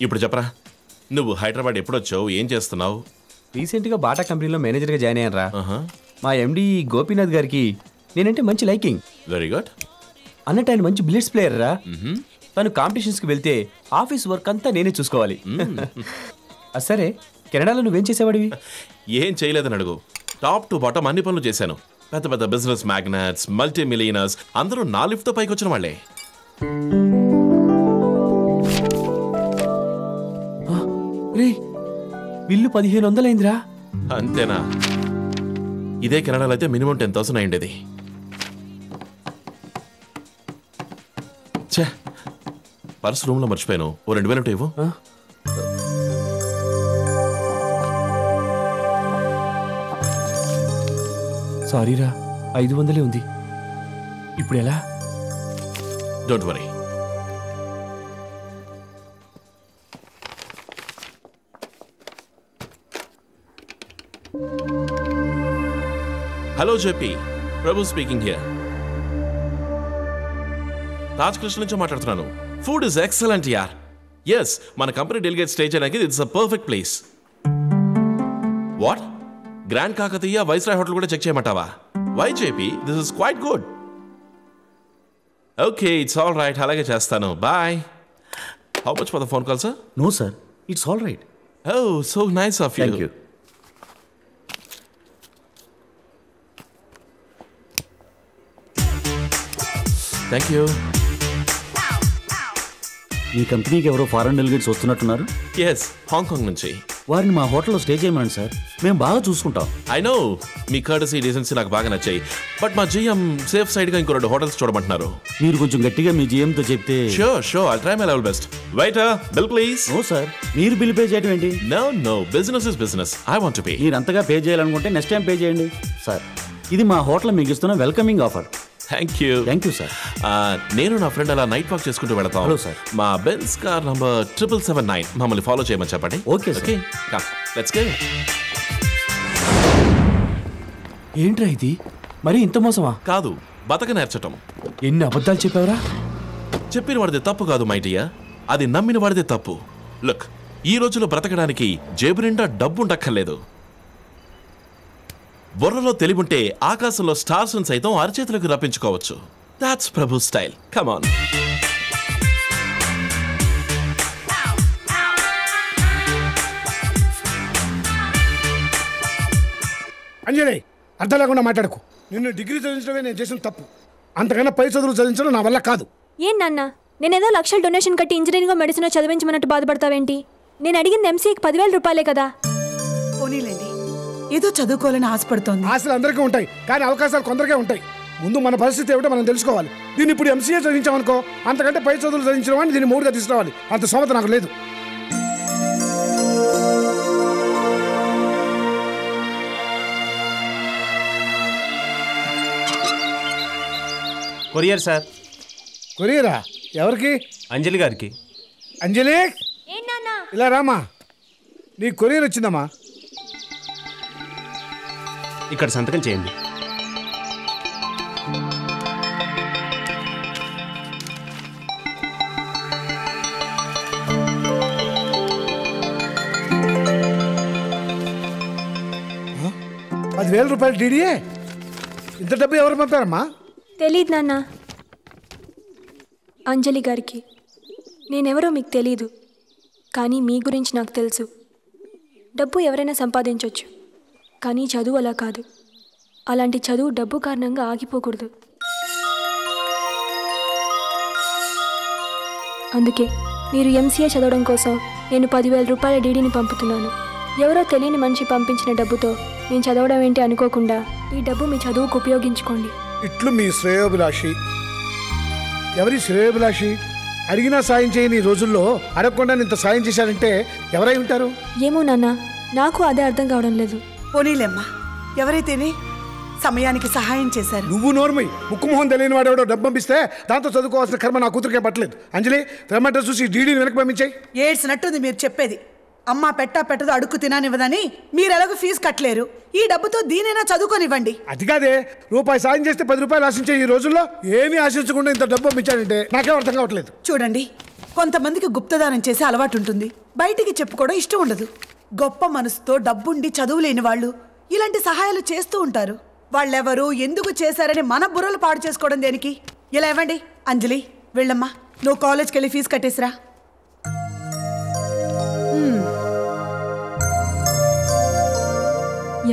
ఇప్పుడు చెప్పరా, నువ్వు హైదరాబాద్ ఎప్పుడొచ్చావు, ఏం చేస్తున్నావు? రీసెంట్గా బాటా కంపెనీలో మేనేజర్గా జాయిన్ అయ్యాను రా. మా ఎండి గోపీనాథ్ గారికి నేనంటే మంచి లైకింగ్. Very good. అన్నట్టు ఆయన మంచి బిలియర్డ్స్ ప్లేయర్ రా. తను కాంపిటీషన్స్కి వెళ్తే ఆఫీస్ వర్క్ అంతా నేనే చూసుకోవాలి. సరే, కెనడాలో నువ్వేం చేసేవాడివి? ఏం చేయలేదని అడుగు. టాప్ టు బాటమ్ అన్ని పనులు చేశాను. పెద్ద పెద్ద బిజినెస్ మ్యాగ్నెట్స్, మల్టీ మిలియనర్స్ అందరూ నా లిఫ్ట్తో పైకి వచ్చిన వాళ్ళే. బిల్లు 1500 అయిందిరా. అంతేనా? ఇదే కెనడాలో అయితే మినిమం 10,000 అయిండేది. ఛే, పర్స్ రూమ్లో మర్చిపోయాను. ఓ 2000 ఇవ్వు. సారీరా, 500 ఉంది. ఇప్పుడు ఎలా? Don't worry. Hello JP, Prabhu speaking here. Taj Krishna నుంచి మాట్లాడుతున్నాను. ఫుడ్ ఇస్ ఎక్సలెంట్ యార్. ఎస్, మన కంపెనీ డెలిగేట్ స్టే చేయడానికి it's a perfect place. What? Grand Kakatiya, Viceroy hotel కూడా చెక్ చేయమంటావా? Why JP, this is quite good. Okay, it's all right, అలాగే చేస్తాను. Bye. How much for the phone call sir? No sir, it's all right. Oh, so nice of you. Thank you. Thank you. మీ కంపెనీకి ఎవరో foreign delegates వస్తున్నట్టున్నారు. Yes, Hong Kong నుంచి. వారిని మా హోటల్లో stay చేయమని sir, మేము బాగా చూసుకుంటాం. I know, me courtesy, decency నాకు బాగా నచ్చాయి. బట్ మా జీఎం సేఫ్ సైడ్గా ఇంకో 2 హోటల్స్ చూడమంటున్నారు. మీరు కొంచెం గట్టిగా మీ జీఎంతో చెప్తే. Sure, I'll try my level best. Waiter, bill please. No sir, మీరు బిల్ పే చేయడం ఏంటి? No, business is business. I want to pay. మీరు అంతగా పే చేయాలనుకుంటే నెక్స్ట్ టైం పే చేయండి సార్. ఇది మా హోటల్ మీకు ఇస్తున్న welcoming offer. Thank you. Thank you sir. నేను నా ఫ్రెండ్ అలా నైట్ వాక్ చేసుకుంటూ వెళతాం. Hello sir. మా బెన్స్ కార్ నంబర్ 777-9 మమ్మల్ని ఫాలో చేయమని చెప్పండి. Okay okay, let's go. ఏంట్రా ఇది? మరి ఇంత మోసమా? కాదు, బతక నేర్చటం. ఎన్ని అబద్ధాలు చెప్పావురా? చెప్పిన వాడిదే తప్పు కాదు మై డియర్, అది నమ్మిన వాడిదే తప్పు. లుక్, ఈ రోజులో బ్రతకడానికి జేబు నిండా డబ్బు ఉండక్కర్లేదు. బుర్రలో తెలివుంటే ఆకాశంలో స్టార్స్ సైతం అరచేతులకు రప్పించుకోవచ్చు. That's Prabhu style. Come on. Anjali, అర్థం లేకుండా మాట్లాడకు. నిన్ను డిగ్రీ చదివించడమే నేను చేసిన తప్పు. అంతకన్నా పై చదువులు చదివించడం నా వల్ల కాదు. ఏం నాన్న, నేనేదో లక్షల డొనేషన్ కట్టి ఇంజనీరింగ్ మెడిసిన్ చదివించమన్నట్టు బాధపడతావేంటి? నేను అడిగింది ఎంసీఏకి 10,000 రూపాయలే కదా. పోనీలేండి, ఏదో చదువుకోవాలని ఆశపడుతోంది. ఆశలు అందరికీ ఉంటాయి, కానీ అవకాశాలు కొందరికే ఉంటాయి. ముందు మన పరిస్థితి ఏమిటో మనం తెలుసుకోవాలి. దీన్ని ఇప్పుడు ఎంసీఏ చదివించామనుకో, అంతకంటే పై చదువులు చదివించడం అని దీన్ని 3గా తీసుకురావాలి. అంత స్తోమత నాకు లేదు. Courier sir. కొరియరా? ఎవరికి? అంజలి గారికి. అంజలి, ఇలా రామా. నీ కొరియర్ వచ్చిందమ్మా. ఇక్కడ సంతకం చేయండి. ₹10,000 డీడీఏ? ఇంత డబ్బు ఎవరు పంపారమ్మా? తెలీదు నాన్న. అంజలి గారికి. నేనెవరో మీకు తెలీదు, కానీ మీ గురించి నాకు తెలుసు. డబ్బు ఎవరైనా సంపాదించవచ్చు, కానీ చదువు అలా కాదు. అలాంటి చదువు డబ్బు కారణంగా ఆగిపోకూడదు. అందుకే మీరు ఎంసీఏ చదవడం కోసం నేను ₹10,000 డీడీని పంపుతున్నాను. ఎవరో తెలియని మనిషి పంపించిన డబ్బుతో నేను చదవడం ఏంటి అనుకోకుండా ఈ డబ్బు మీ చదువుకు ఉపయోగించుకోండి. ఇట్లు మీ శ్రేయోభిలాషి. ఎవరి శ్రేయోభిలాషి? అడిగినా సాయం చేయని ఈ రోజుల్లో అడగకుండా ఇంత సాయం చేశారంటే ఎవరై ఉంటారు? ఏమో నాన్న, నాకు అదే అర్థం కావడం లేదు. పోనీలేమ్మా, ఎవరైతేనే సమయానికి సహాయం చేశారు. నువ్వు నోర్మై. ముక్కుమోహన్ తెలియని వాడెవడో డబ్బు పంపిస్తే దాంతో చదువుకోవాల్సిన కర్మ నా కూతురికే పట్టలేదు. అంజలి, రమ్మంటే చూసి డీడీని వెనక్కి పంపించాయి. ఏడ్చినట్టుంది మీరు చెప్పేది. అమ్మ పెట్టదో అడుక్కు తిననివ్వదని మీరెలాగో ఫీజు కట్టలేరు. ఈ డబ్బుతో దీనైనా చదువుకొనివ్వండి. అది కాదే, రూపాయి సాయం చేస్తే ₹10 ఆశించే ఈ రోజుల్లో ఏమీ ఆశించకుండా ఇంత డబ్బు పంపించాడంటే నాకేం అర్థం కావట్లేదు. చూడండి, కొంతమందికి గుప్తదానం చేసే అలవాటు ఉంటుంది, బయటికి చెప్పుకోవడం ఇష్టం ఉండదు. గొప్ప మనసుతో డబ్బుండి చదువు లేని వాళ్ళు ఇలాంటి సహాయాలు చేస్తూ ఉంటారు. వాళ్ళెవరు ఎందుకు చేశారని మన బుర్రలు పాడు చేసుకోవడం దేనికి? ఇలా ఇవ్వండి. అంజలి వెళ్ళమ్మా, నువ్వు కాలేజ్కి వెళ్ళి ఫీజు కట్టేసిరా.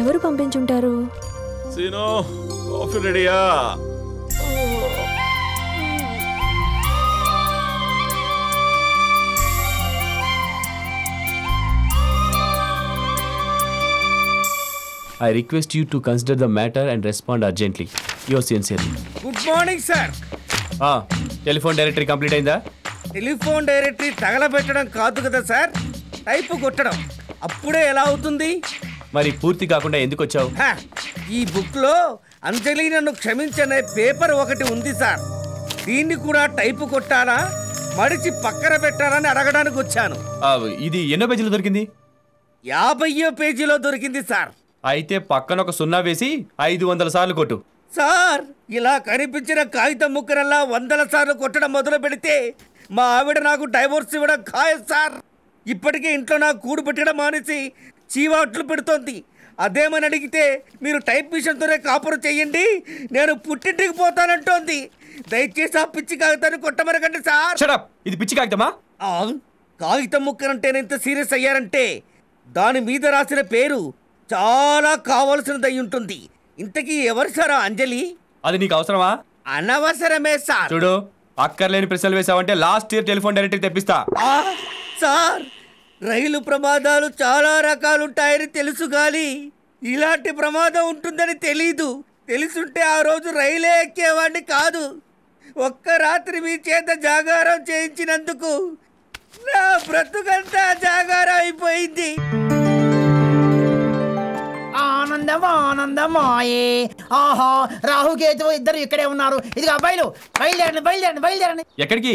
ఎవరు పంపించుంటారు? సీనో కాఫీ రెడీయా? I request you to consider the matter and respond urgently. Yours sincerely. Good morning sir. Telephone directory complete అయిందా? టెలిఫోన్ డైరెక్టరీ తగలబెట్టడం కాదు కదా సార్, టైపు కొట్టడం. అప్పుడే ఎలా అవుతుంది? మరి పూర్తి కాకుండా ఎందుకు వచ్చావు? ఈ బుక్లో అంజలి నన్ను క్షమించనే పేపర్ ఒకటి ఉంది సార్. దీన్ని కూడా టైపు కొట్టాలా, మడిచి పక్కన పెట్టాలని అడగడానికి వచ్చాను. ఇది ఎన్నో పేజీలో దొరికింది? 50వ పేజీలో దొరికింది సార్. అయితే పక్కన ఒక 0 వేసి 500 సార్లు కొట్టు. సార్, ఇలా కనిపించిన కాగితం ముక్కరల్లా 100 సార్లు కొట్టడం మొదలు పెడితే మా ఆవిడ నాకు డైవోర్స్ ఇవ్వడం ఖాయం సార్. ఇప్పటికే ఇంట్లో నాకు కూడు పెట్టడం మానేసి చీవాట్లు పెడుతోంది. అదేమని అడిగితే మీరు టైప్ మిషన్తోనే కాపురం చెయ్యండి, నేను పుట్టింటికి పోతానంటోంది. దయచేసి ఆ పిచ్చి కాగితాన్ని కొట్టమరకండి సార్. Shut up! ఇది పిచ్చి కాగితమా? కాగితం ముక్కరంటే ఎంత సీరియస్ అయ్యారంటే దాని మీద రాసిన పేరు చాలా కావలసినదై ఉంటుంది. ఇంతకీ ఎవరు సార్ అంజలి? అది నీకు అవసరమా? అనవసరమే సార్. చూడు, అక్కర్లేని ప్రశ్నలు వేసావంటే లాస్ట్ ఇయర్ టెలిఫోన్ డైరెక్టరీ తెప్పిస్తా. సార్, రైలు ప్రమాదాలు చాలా రకాలుంటాయని తెలుసు కానీ ఇలాంటి ప్రమాదం ఉంటుందని తెలీదు. తెలుసుంటే ఆ రోజు రైలే ఎక్కేవాడిని కాదు. ఒక్క రాత్రి మీ చేత జాగారం చేయించినందుకు నా బ్రతుకంతా జాగారం అయిపోయింది. ఆనందం ఆనందమాయే. ఆహా, రాహుకేతు ఇద్దరు ఇక్కడే ఉన్నారు. ఇదిగో అబ్బాయిలు, బయలుదేరండి బయలుదేరండి బయలుదేరండి. ఎక్కడికి?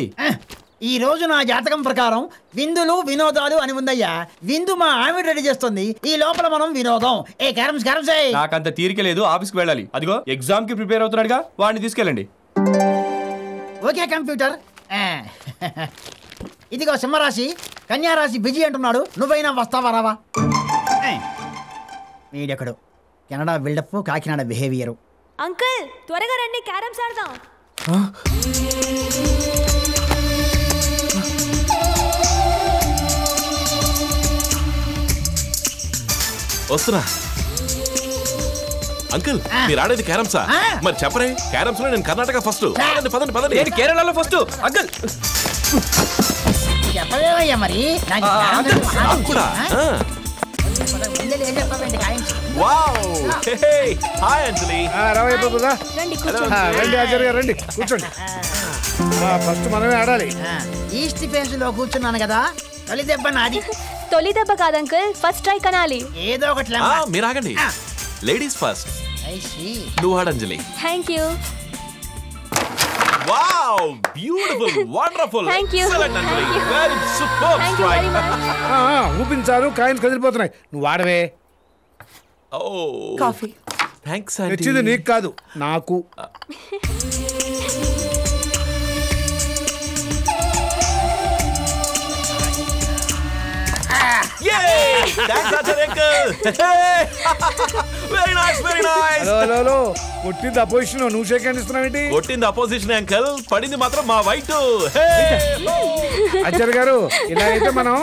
ఈ రోజు నా జాతకం ప్రకారం విందులు వినోదాలు అని ఉందయ్యా. విందు మా ఆవిడ రెడీ చేస్తుంది, ఈ లోపల మనం వినోదం. ఏ క్యారమ్స్ క్యారమ్స్. నాకంత తీరిక లేదు, ఆఫీస్కి వెళ్ళాలి. అదిగో ఎగ్జామ్ కి ప్రిపేర్ అవుతున్నాడుగా, వాడిని తీసుకెళ్ళండి. Okay computer. ఇదిగో సింహరాశి, కన్యారాశి బిజీ అంటున్నాడు, నువ్వైనా వస్తావా రావా? వీడెక్కడు, Canada buildup, Kakinada behaviour. Uncle త్వరగా రండి, క్యారమ్స్ ఆడదాం. వస్తున్నా. అంకుల్, మీరు ఆడేది క్యారమ్సా? మరి చెప్పరే, క్యారమ్స్ లో నేను కర్ణాటక ఫస్ట్. పదండి పదండి. నేను కేరళలో ఫస్ట్. అంకుల్ చెప్పలేవయ్యా మరి. కూడా వావ్. హే హాయ్ అంజలి. రావయ్య బాబు రా. రండి కూర్చోండి. రండి ఆచార్య గారు, రండి కూర్చోండి. ఫస్ట్ మనమే ఆడాలి. ఈస్ట్ ఫేస్ లో కూర్చున్నాను కదా, తొలి దెబ్బ నాది. తొలి దెబ్బ కాదు అంకుల్, ఫస్ట్ ట్రై కనాలి. ఏదో ఒకటి. మీరు ఆగండి, లేడీస్ ఫస్ట్. నువ్వు ఆడు Anjali. Thank you. Wow, beautiful, wonderful. Thank you. Excellent, Anjali. Thank you. Very superb thank you very strike. Much. ఊపించారు, కాయిన్స్ కదిలిపోతున్నాయి. నువ్వు ఆడవే. Oh, coffee. thanks తెచ్చింది auntie. నీకు కాదు, నాకు. Yay! Thanks Acharya uncle. Hey! Very nice, very nice. Hello కొట్టింది opposition, నువ్వు షేక్ హ్యాండ్ ఇస్తున్నావేంటి? కొట్టింది అపోజిషన్ అంకల్, పడింది మాత్రం మా వైట్. హే! ఆచార్య గారు, ఇలా అయితే మనం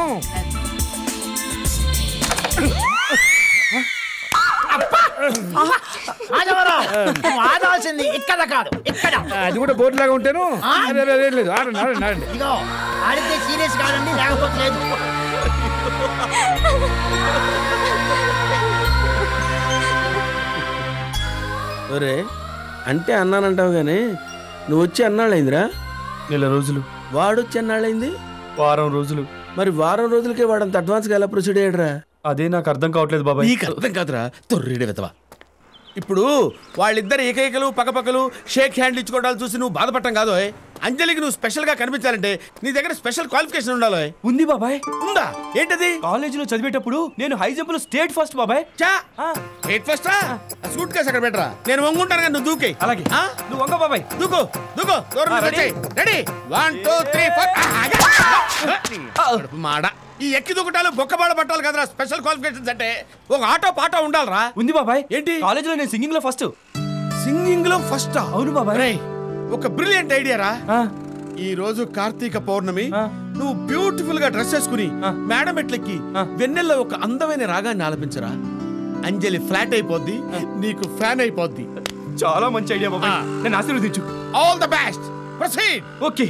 ఆడాల్సింది ఇక్కడ కాదు, ఇక్కడ. అది కూడా బోర్డు లాగా ఉంటాను. లేదు, ఆడండి ఆడండి ఆడండి. ఇదిగో ఆడితే సీరియస్ కాదండి, లేకపోతే లేదు. ఒరే, అంటే అన్నానంటావు గానీ నువ్వు వచ్చి అన్నాళ్ళైందిరా? 1 రోజులు. వాడొచ్చి అన్నాళ్ళైంది? వారం రోజులు. మరి వారం రోజులకే వాడంత అడ్వాన్స్గా ఎలా ప్రొసీడ్ అయ్యాడురా? అదే నాకు అర్థం కావట్లేదు బాబాయ్. నీకు అర్థం కాదురా, తొర్రీడే విధవా. ఇప్పుడు వాళ్ళిద్దరు ఏకైకలు పక్కపక్కలు షేక్ హ్యాండ్లు ఇచ్చుకోవడాలు చూసి నువ్వు బాధపడటం కాదు. అంజలికి నువ్వు స్పెషల్ గా కనిపించాలంటే నీ దగ్గర స్పెషల్ క్వాలిఫికేషన్ ఉండాలి. ఉంది బాబాయ్. ఉందా? ఏంటది? కాలేజీలో చదివేటప్పుడు నేను హై జంప్ లో స్టేట్ ఫస్ట్ బాబాయ్. చా ఎయిట్ ఫస్ట్ సూట్ కేసు అక్కడ పెట్టరా, నేను వంగుంటాను కానీ నువ్వు దూకే. అలాగే. నువ్వు వంగ బాబాయ్. దూకో దూకో. రెడీ 1 2 3 4. మాడ ఈ ఎక్కి దూకటాలు బొక్కబాడ పట్టాలి కదరా స్పెషల్ క్వాలిఫికేషన్స్ అంటే. ఒక ఆటో పాటో ఉండాలరా. ఉంది బాబాయ్. ఏంటి? కాలేజీలో నేను సింగింగ్ లో ఫస్ట్. సింగింగ్ లో ఫస్ట్? అవును బాబాయ్. ఒక బ్రిలియంట్ ఐడియా రా. ఈ రోజు కార్తీక పౌర్ణమి, నువ్వు బ్యూటిఫుల్ గా డ్రెస్ చేసుకుని మేడం ఎట్లెక్కి వెన్నెల్లో ఒక అందమైన రాగాన్ని ఆలపించరా. అంజలి ఫ్లాట్ అయిపోద్ది, నీకు ఫ్యాన్ అయిపోద్ది. చాలా మంచి ఐడియా బాబాయ్, నేను ఆశీర్వదించు. All the best. Proceed. Okay.